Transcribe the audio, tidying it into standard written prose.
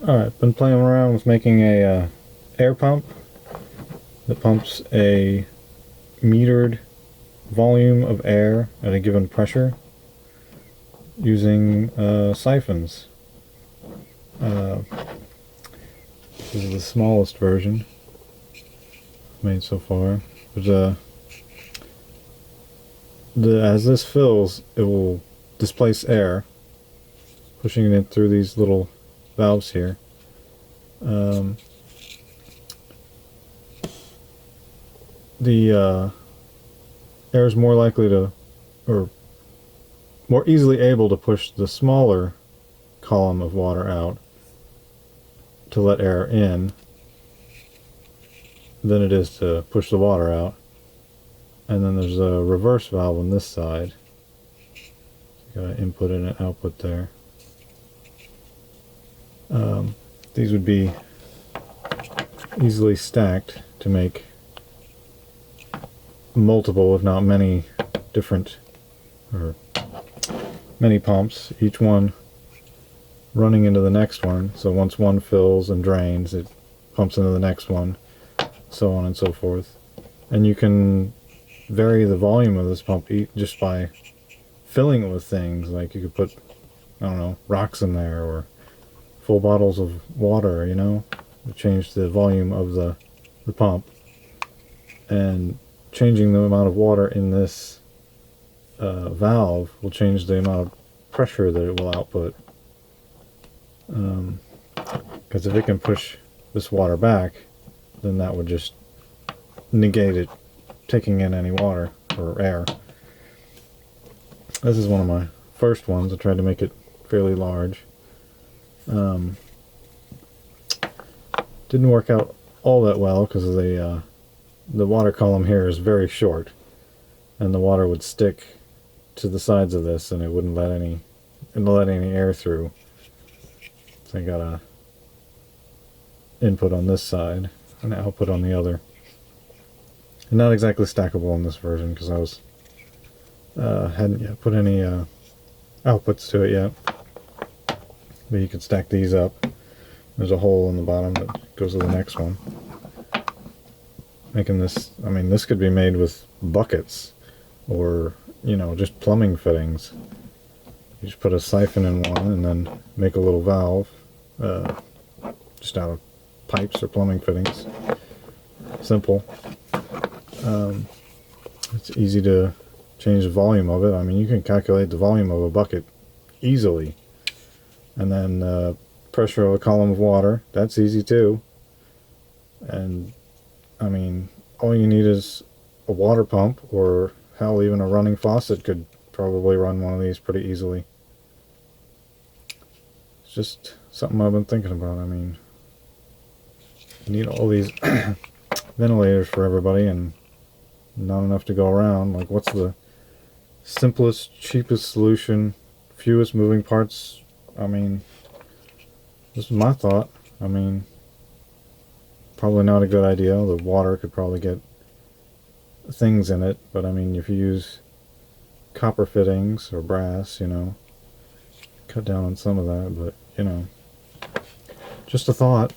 Alright, been playing around with making a air pump that pumps a metered volume of air at a given pressure using siphons. This is the smallest version made so far. But, as this fills, it will displace air, pushing it through these little valves here. The air is more likely to, or more easily able to push the smaller column of water out to let air in than it is to push the water out. And then there's a reverse valve on this side. Got an input and an output there. These would be easily stacked to make multiple, if not many, different, or many pumps, each one running into the next one. So once one fills and drains, it pumps into the next one, so on and so forth. And you can vary the volume of this pump just by filling it with things. Like you could put, I don't know, rocks in there, or full bottles of water, you know, to change the volume of the pump. And changing the amount of water in this valve will change the amount of pressure that it will output. Because if it can push this water back, then that would just negate it taking in any water or air. This is one of my first ones. I tried to make it fairly large. Didn't work out all that well because the water column here is very short, and the water would stick to the sides of this, and it wouldn't let any air through. So I got a input on this side and an output on the other. Not exactly stackable in this version because I was hadn't yet put any outputs to it yet. But you can stack these up. There's a hole in the bottom that goes to the next one. Making this, I mean, this could be made with buckets or, you know, just plumbing fittings. You just put a siphon in one and then make a little valve just out of pipes or plumbing fittings. Simple. It's easy to change the volume of it. I mean, you can calculate the volume of a bucket easily. And then pressure of a column of water, that's easy too. And I mean, all you need is a water pump, or hell, even a running faucet could probably run one of these pretty easily. It's just something I've been thinking about. I mean, you need all these ventilators for everybody and not enough to go around. Like, what's the simplest, cheapest solution, fewest moving parts? I mean, this is my thought. I mean, probably not a good idea. The water could probably get things in it, but I mean, if you use copper fittings or brass, you know, cut down on some of that. But, you know, just a thought.